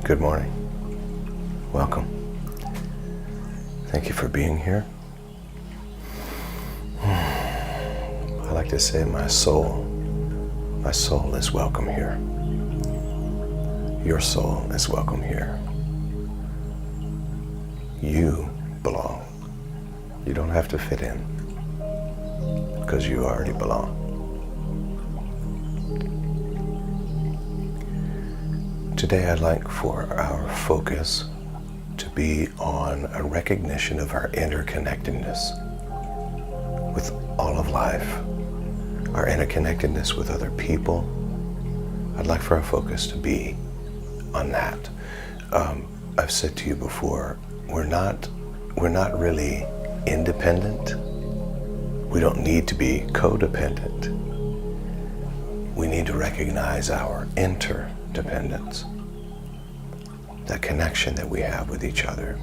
Good morning. Welcome. Thank you for being here. I like to say my soul is welcome here. Your soul is welcome here. You belong. You don't have to fit in because you already belong. Today I'd like for our focus to be on a recognition of our interconnectedness with all of life, our interconnectedness with other people. I'd like for our focus to be on that. I've said to you before, we're not really independent. We don't need to be codependent. We need to recognize our interdependence, that connection that we have with each other,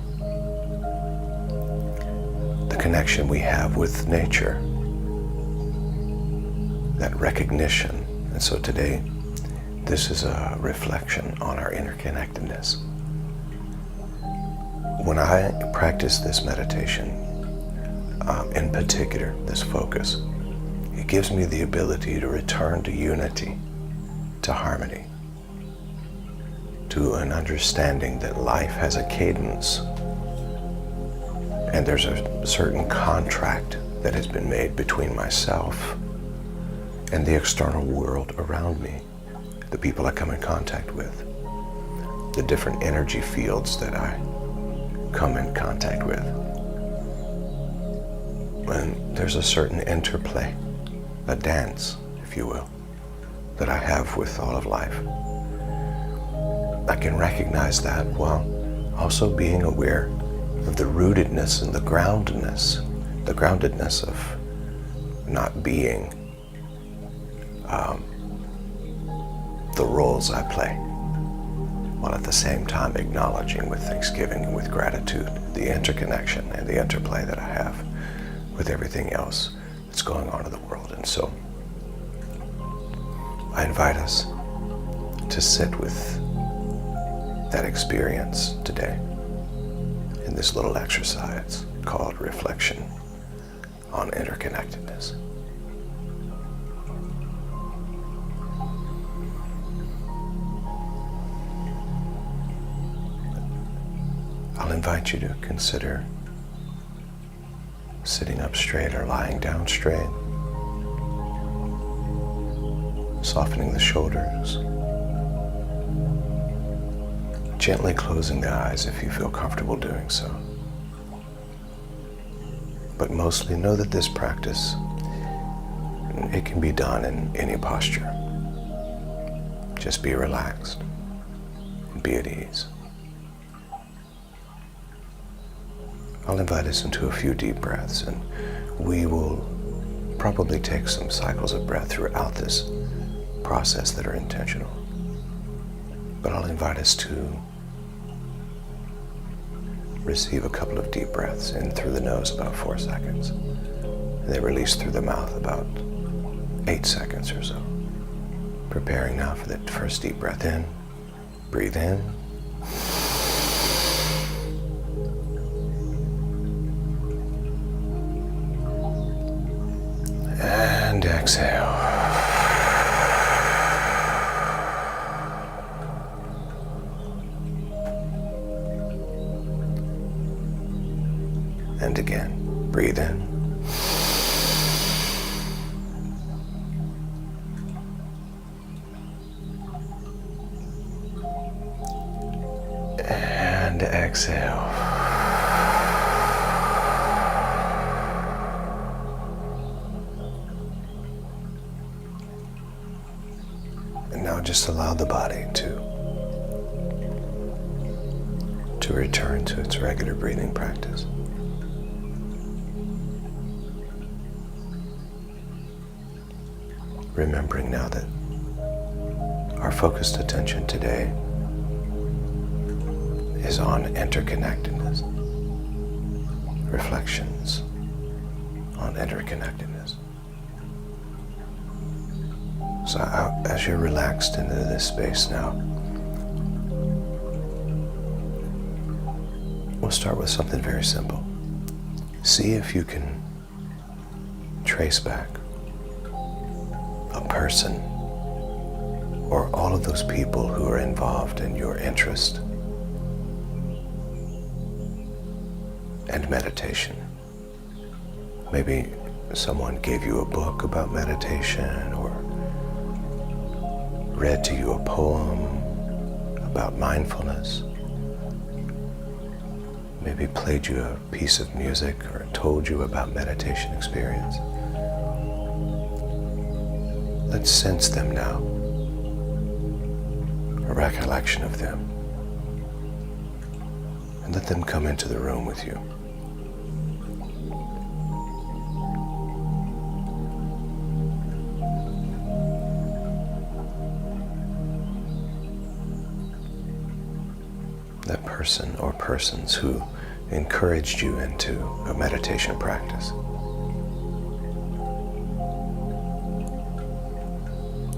the connection we have with nature, that recognition. And so today, this is a reflection on our interconnectedness. When I practice this meditation, in particular, this focus, it gives me the ability to return to unity, to harmony, to an understanding that life has a cadence and there's a certain contract that has been made between myself and the external world around me, the people I come in contact with, the different energy fields that I come in contact with. And there's a certain interplay, a dance, if you will, that I have with all of life. I can recognize that while also being aware of the rootedness and the groundedness of not being the roles I play, while at the same time acknowledging with thanksgiving and with gratitude the interconnection and the interplay that I have with everything else that's going on in the world. And so I invite us to sit with that experience today in this little exercise called reflection on interconnectedness. I'll invite you to consider sitting up straight or lying down straight, softening the shoulders, gently closing the eyes if you feel comfortable doing so. But mostly know that this practice, it can be done in any posture. Just be relaxed and be at ease. I'll invite us into a few deep breaths, and we will probably take some cycles of breath throughout this process that are intentional. But I'll invite us to receive a couple of deep breaths in through the nose about 4 seconds. And they release through the mouth about 8 seconds or so. Preparing now for the first deep breath in. Breathe in. And exhale. And again, breathe in. And exhale. And now just allow the body to return to its regular breathing practice. Remembering now that our focused attention today is on interconnectedness, reflections on interconnectedness. So as you're relaxed into this space now, We'll start with something very simple. See if you can trace back a person or all of those people who are involved in your interest and meditation. Maybe someone gave you a book about meditation or read to you a poem about mindfulness. Maybe played you a piece of music or told you about meditation experience. Let's sense them now, a recollection of them, and let them come into the room with you. That person or persons who encouraged you into a meditation practice.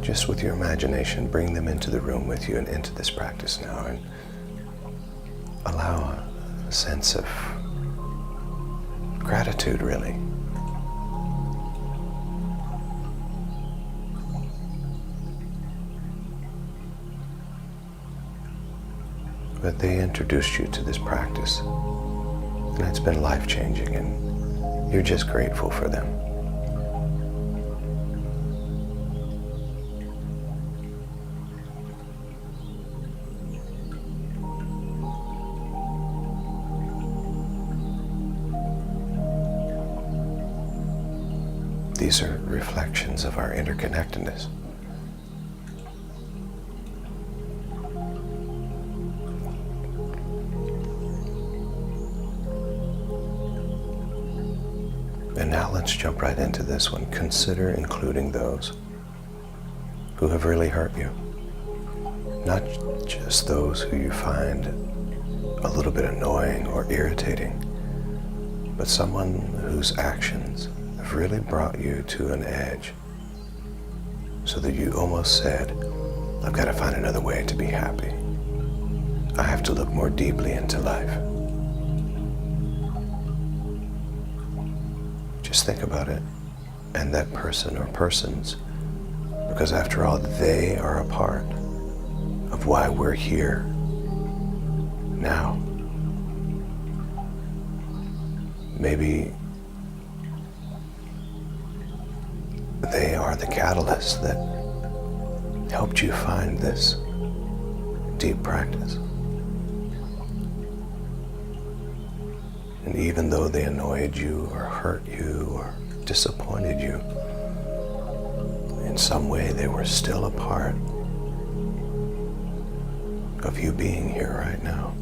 Just with your imagination, bring them into the room with you and into this practice now, and allow a sense of gratitude, really. But they introduced you to this practice, and it's been life-changing, and you're just grateful for them. These are reflections of our interconnectedness. And now let's jump right into this one. Consider including those who have really hurt you. Not just those who you find a little bit annoying or irritating, but someone whose actions have really brought you to an edge, so that you almost said, I've got to find another way to be happy. I have to look more deeply into life. Just think about it and that person or persons, because after all, they are a part of why we're here now. Maybe they are the catalyst that helped you find this deep practice. And even though they annoyed you or hurt you or disappointed you, in some way they were still a part of you being here right now.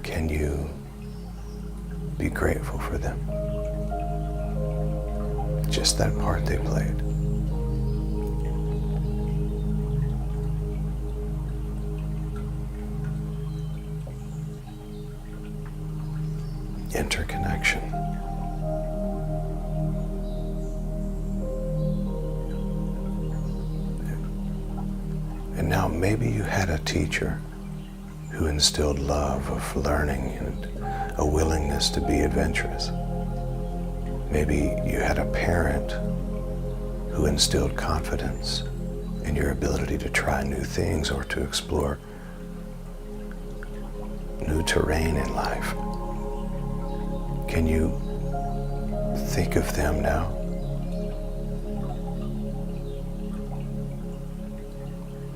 Can you be grateful for them? Just that part they played. Interconnection. And now maybe you had a teacher who instilled love of learning and a willingness to be adventurous. Maybe you had a parent who instilled confidence in your ability to try new things or to explore new terrain in life. Can you think of them now?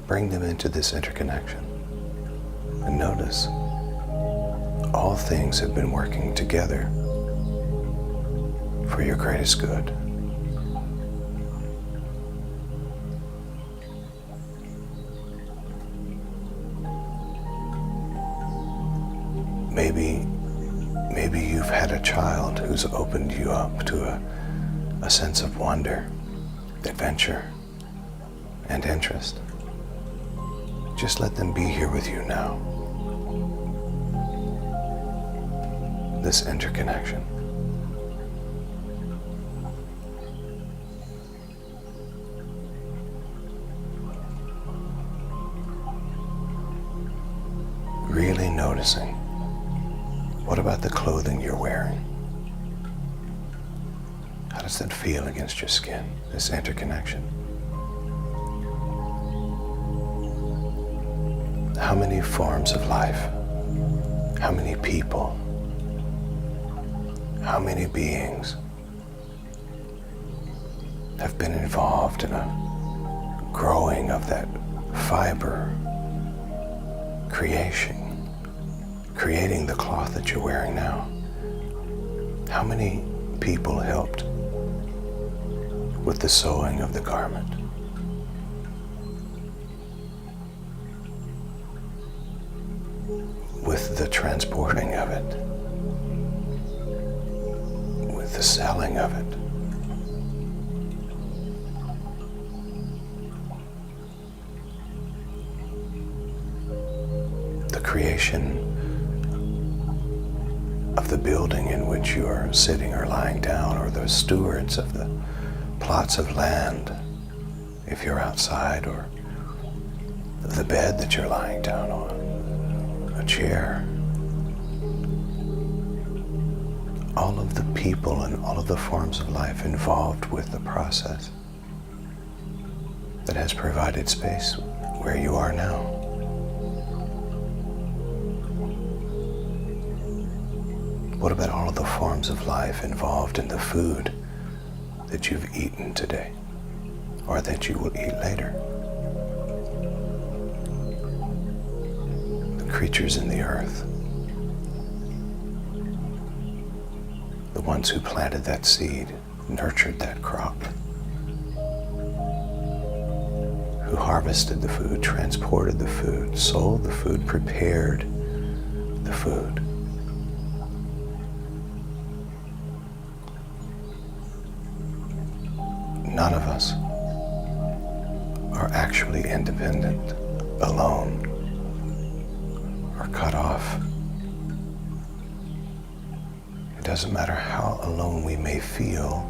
Bring them into this interconnection and notice all things have been working together for your greatest good. Maybe you've had a child who's opened you up to a sense of wonder, adventure, and interest. Just let them be here with you now. This interconnection. Really noticing What about the clothing you're wearing? How does that feel against your skin, this interconnection? How many forms of life, how many people, how many beings have been involved in a growing of that fiber, creating the cloth that you're wearing now? How many people helped with the sewing of the garment? With the transporting of it, with the selling of it. The creation of the building in which you are sitting or lying down, or the stewards of the plots of land if you're outside, or the bed that you're lying down on, a chair. All of the people and all of the forms of life involved with the process that has provided space where you are now. What about all of the forms of life involved in the food that you've eaten today, or that you will eat later? The creatures in the earth, the ones who planted that seed, nurtured that crop, who harvested the food, transported the food, sold the food, prepared the food. None of us are actually independent, alone, or cut off. It doesn't matter how alone we may feel,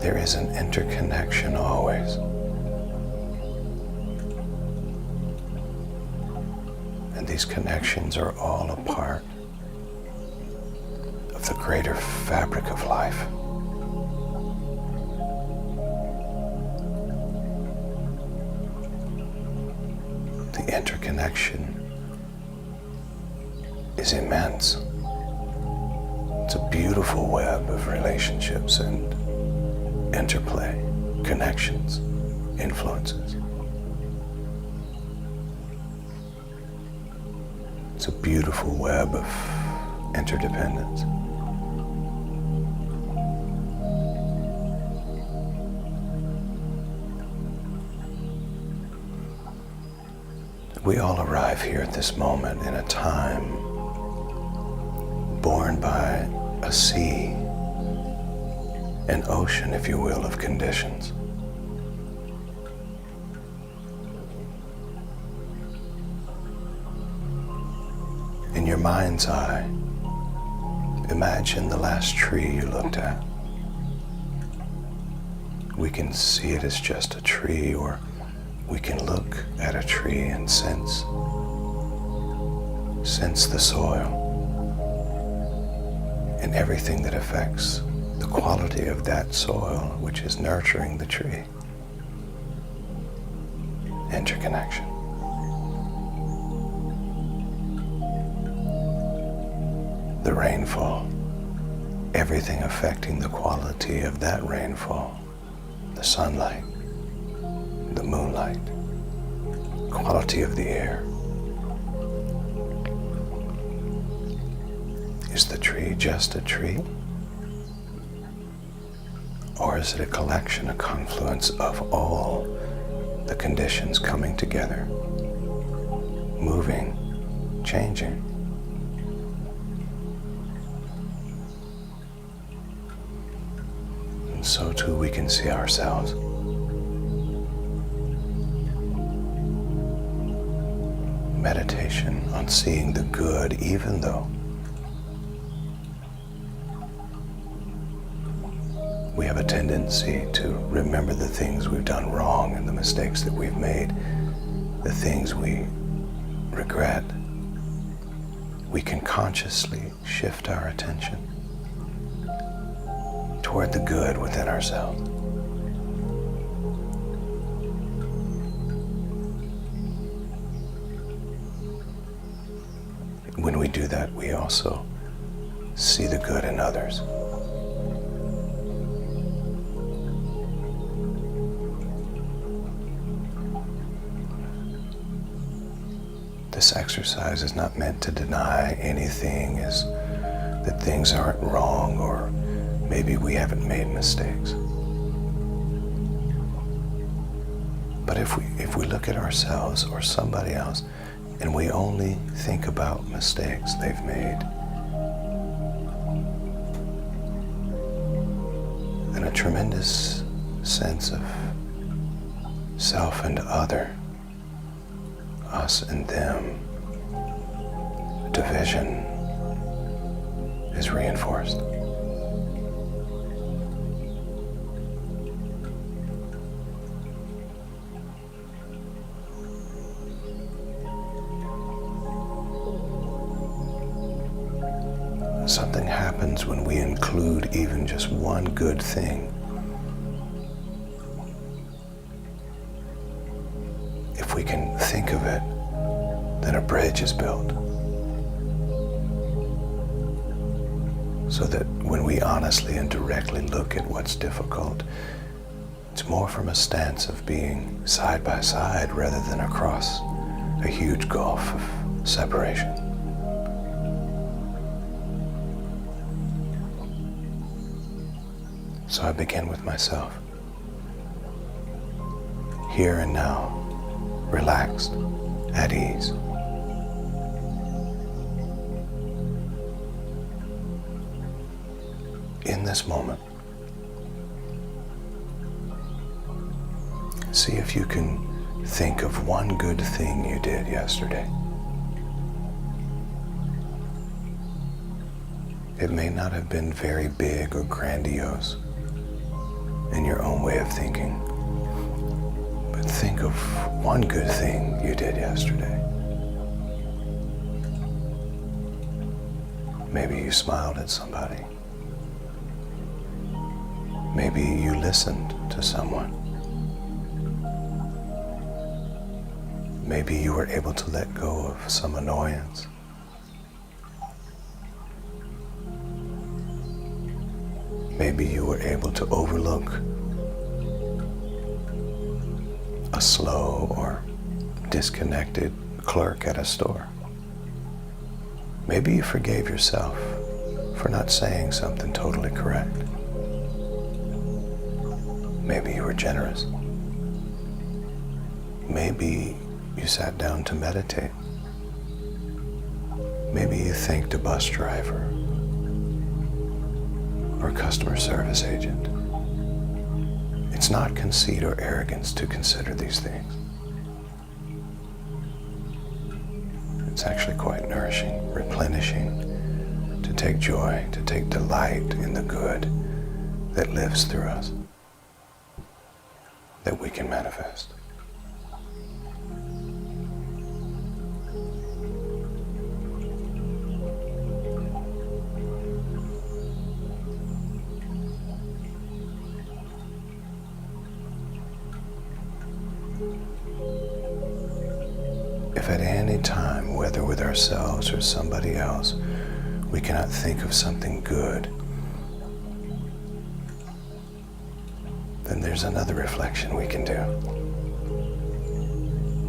there is an interconnection always. And these connections are all a part of the greater fabric of life. The interconnection is immense. It's a beautiful web of relationships and interplay, connections, influences. It's a beautiful web of interdependence. We all arrive here at this moment in a time born by a sea, an ocean, if you will, of conditions. In your mind's eye, imagine the last tree you looked at. We can see it as just a tree, or we can look at a tree and sense the soil and everything that affects the quality of that soil which is nurturing the tree. Interconnection. The rainfall, everything affecting the quality of that rainfall, the sunlight, the moonlight, quality of the air. Is the tree just a tree? Or is it a collection, a confluence of all the conditions coming together, moving, changing? And so too we can see ourselves. Meditation on seeing the good, even though we have a tendency to remember the things we've done wrong and the mistakes that we've made, the things we regret. we can consciously shift our attention toward the good within ourselves. When we do that, we also see the good in others. This exercise is not meant to deny anything, is that things aren't wrong, or maybe we haven't made mistakes. But if we look at ourselves or somebody else and we only think about mistakes they've made, then a tremendous sense of self and other, us and them, division is reinforced. Something happens when we include even just one good thing. If we can think of it, then a bridge is built. So that when we honestly and directly look at what's difficult, it's more from a stance of being side by side rather than across a huge gulf of separation. So I begin with myself, here and now, relaxed, at ease. In this moment, see if you can think of one good thing you did yesterday. It may not have been very big or grandiose in your own way of thinking, but think of one good thing you did yesterday. Maybe you smiled at somebody. Maybe you listened to someone. Maybe you were able to let go of some annoyance. Maybe you were able to overlook a slow or disconnected clerk at a store. Maybe you forgave yourself for not saying something totally correct. Maybe you were generous. Maybe you sat down to meditate. Maybe you thanked a bus driver or customer service agent. It's not conceit or arrogance to consider these things. It's actually quite nourishing, replenishing, to take joy, to take delight in the good that lives through us, that we can manifest. If at any time, whether with ourselves or somebody else, we cannot think of something good, then there's another reflection we can do.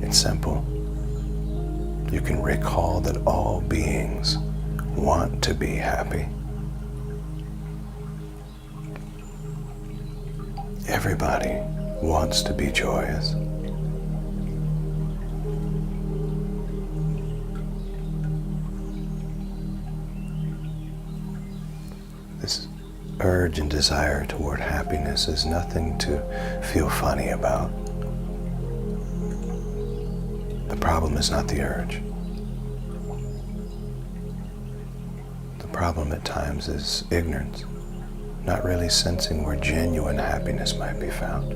It's simple. You can recall that all beings want to be happy. Everybody wants to be joyous. This urge and desire toward happiness is nothing to feel funny about. The problem is not the urge. The problem at times is ignorance, not really sensing where genuine happiness might be found.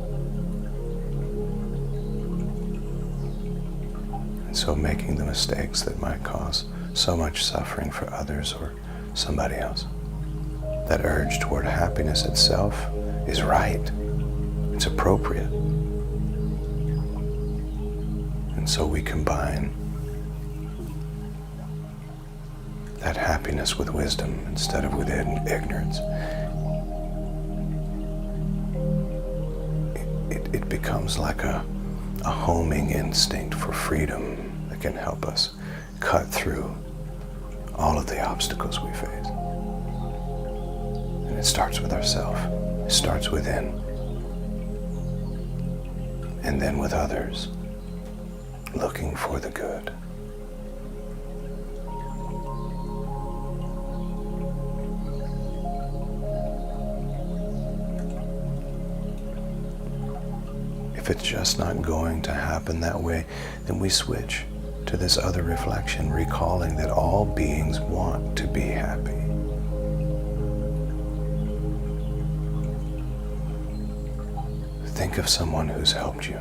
And so making the mistakes that might cause so much suffering for others or somebody else. That urge toward happiness itself is right. It's appropriate. And so we combine that happiness with wisdom instead of with ignorance. It becomes like a homing instinct for freedom that can help us cut through all of the obstacles we face. And it starts with ourselves. It starts within. And then with others, looking for the good. If it's just not going to happen that way, then we switch to this other reflection, recalling that all beings want to be happy. Think of someone who's helped you.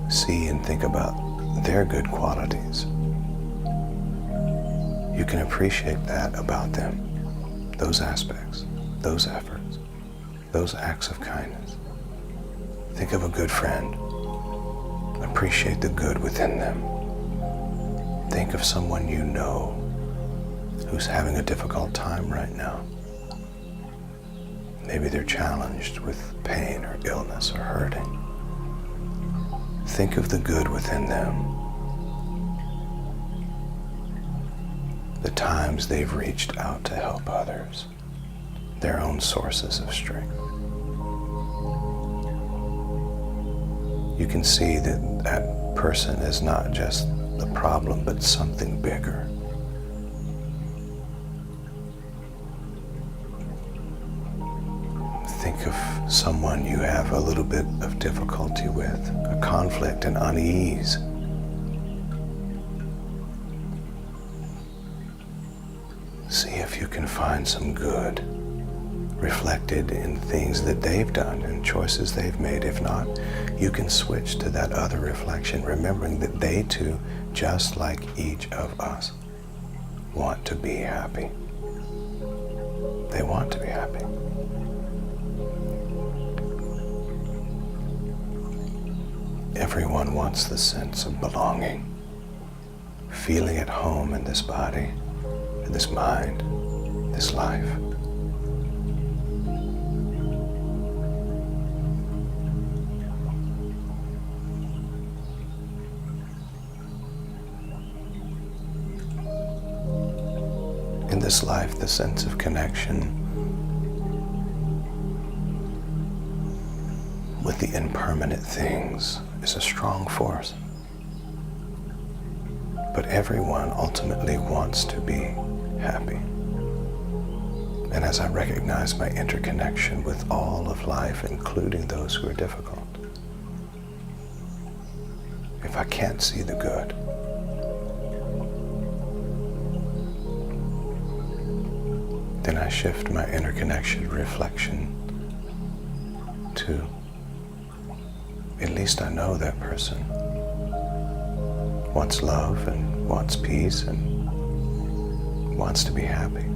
See and think about their good qualities. You can appreciate that about them, those aspects, those efforts, those acts of kindness. Think of a good friend. Appreciate the good within them. Think of someone you know who's having a difficult time right now. Maybe they're challenged with pain or illness or hurting. Think of the good within them. The times they've reached out to help others, their own sources of strength. You can see that that person is not just the problem, but something bigger. Think of someone you have a little bit of difficulty with, a conflict and unease. See if you can find some good reflected in things that they've done and choices they've made. If not, you can switch to that other reflection, remembering that they too, just like each of us, want to be happy. They want to be happy. Everyone wants the sense of belonging, feeling at home in this body, in this mind, this life. In this life, the sense of connection with the impermanent things is a strong force. But everyone ultimately wants to be happy. And as I recognize my interconnection with all of life, including those who are difficult, if I can't see the good, then I shift my interconnection reflection to, at least I know that person wants love and wants peace and wants to be happy.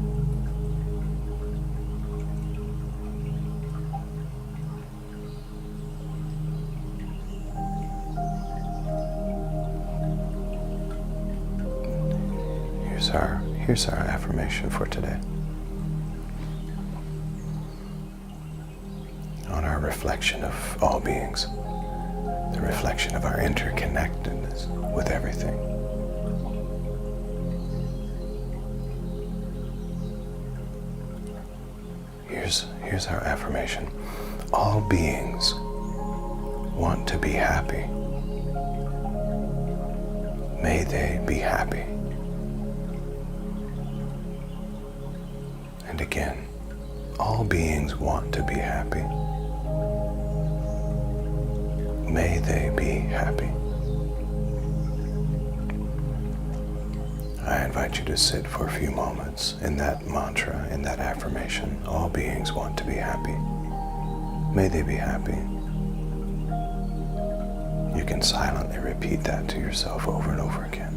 Here's our affirmation for today. On our reflection of all beings, the reflection of our interconnectedness with everything. Here's our affirmation. All beings want to be happy. May they be happy. And again, all beings want to be happy. May they be happy. I invite you to sit for a few moments in that mantra, in that affirmation. All beings want to be happy. May they be happy. You can silently repeat that to yourself over and over again.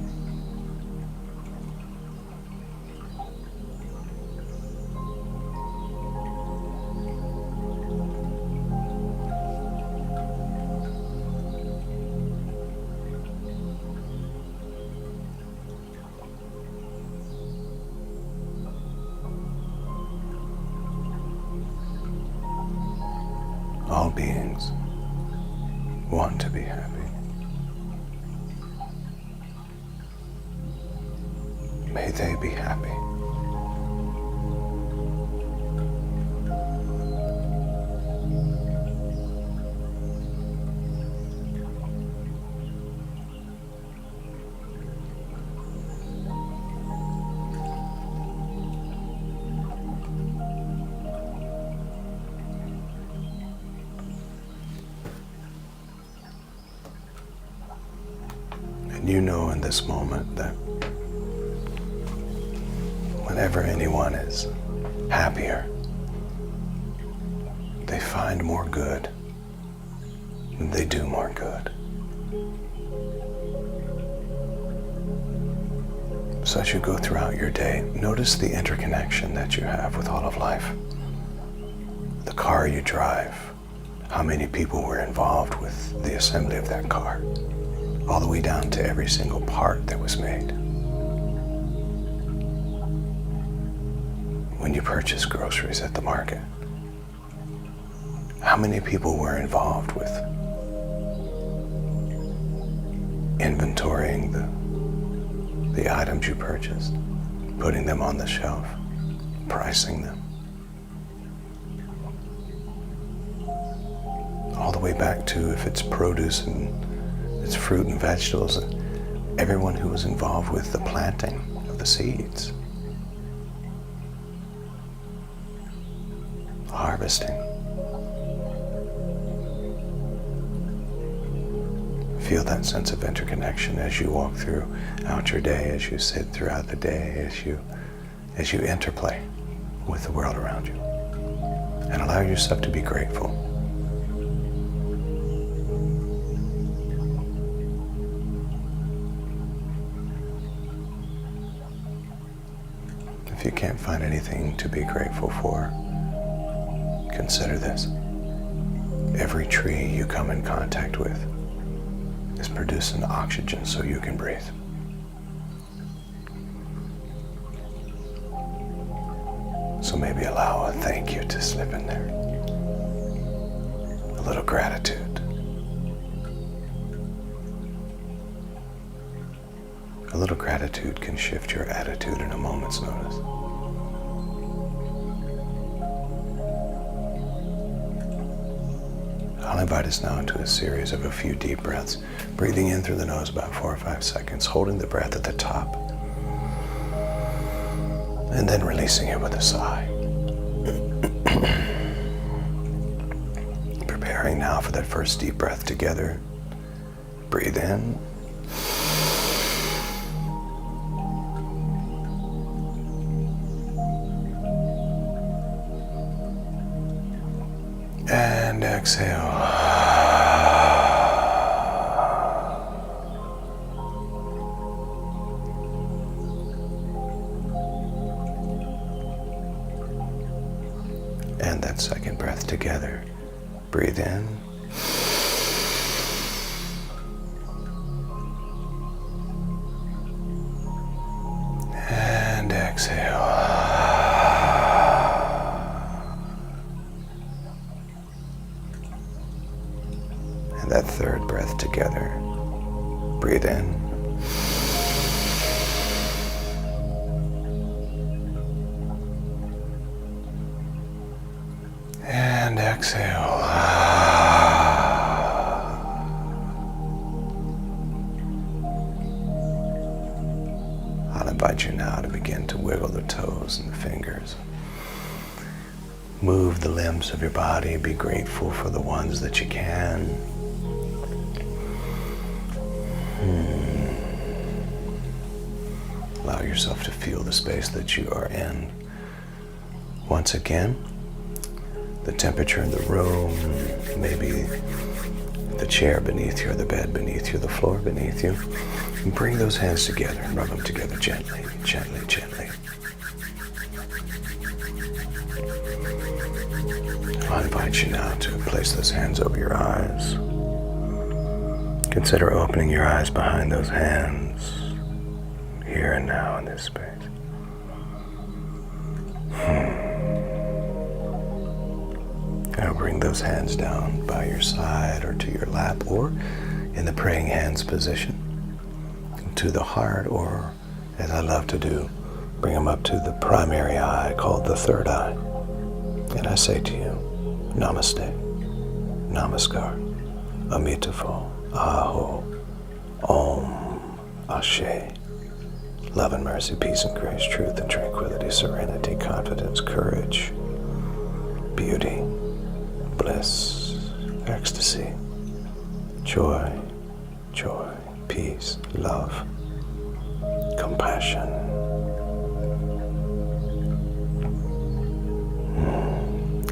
All beings want to be happy. May they be happy. And you know in this moment that whenever anyone is happier, they find more good, and they do more good. So as you go throughout your day, notice the interconnection that you have with all of life. The car you drive, how many people were involved with the assembly of that car, all the way down to every single part that was made. When you purchase groceries at the market, how many people were involved with inventorying the items you purchased, putting them on the shelf, pricing them, all the way back to if it's produce and it's fruit and vegetables, and everyone who was involved with the planting of the seeds, harvesting. Feel that sense of interconnection as you walk throughout your day, as you sit throughout the day, as you interplay with the world around you. And allow yourself to be grateful. If you can't find anything to be grateful for, consider this. Every tree you come in contact with is producing oxygen so you can breathe. So maybe allow a thank you to slip in there. A little gratitude. A little gratitude can shift your attitude in a moment's notice. I'll invite us now into a series of a few deep breaths, breathing in through the nose about 4 or 5 seconds, holding the breath at the top, and then releasing it with a sigh. Preparing now for that first deep breath together. Breathe in. And exhale. And that second breath together. Breathe in. And exhale. That third breath together. Breathe in. And exhale. I'll invite you now to begin to wiggle the toes and the fingers. Move the limbs of your body. Be grateful for the ones that you can. Allow yourself to feel the space that you are in. Once again, the temperature in the room, maybe the chair beneath you, or the bed beneath you, the floor beneath you. And bring those hands together and rub them together gently, gently, gently. I invite you now to place those hands over your eyes. Consider opening your eyes behind those hands, here and now in this space. Now bring those hands down by your side or to your lap, or in the praying hands position, to the heart, or as I love to do, bring them up to the primary eye called the third eye. And I say to you, Namaste, Namaskar, Amitabha, Aho, Om, Ashe. Love and mercy, peace and grace, truth and tranquility, serenity, confidence, courage, beauty, bliss, ecstasy, joy, joy, peace, love, compassion.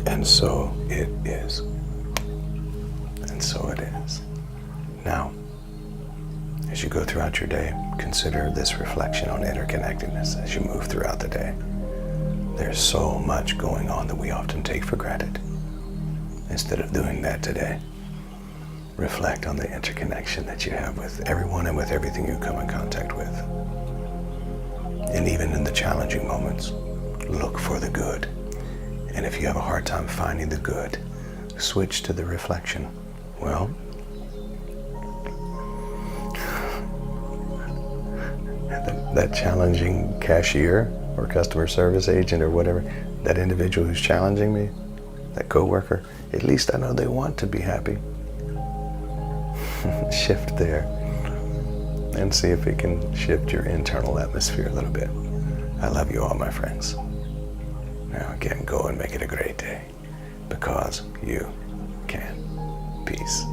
And so it is. And so it is. Now, as you go throughout your day, consider this reflection on interconnectedness as you move throughout the day. There's so much going on that we often take for granted. Instead of doing that today, reflect on the interconnection that you have with everyone and with everything you come in contact with. And even in the challenging moments, look for the good. And if you have a hard time finding the good, switch to the reflection. Well, that challenging cashier or customer service agent or whatever, that individual who's challenging me, that coworker, at least I know they want to be happy. Shift there and see if it can shift your internal atmosphere a little bit. I love you all, my friends. Now again, go and make it a great day, because you can. Peace.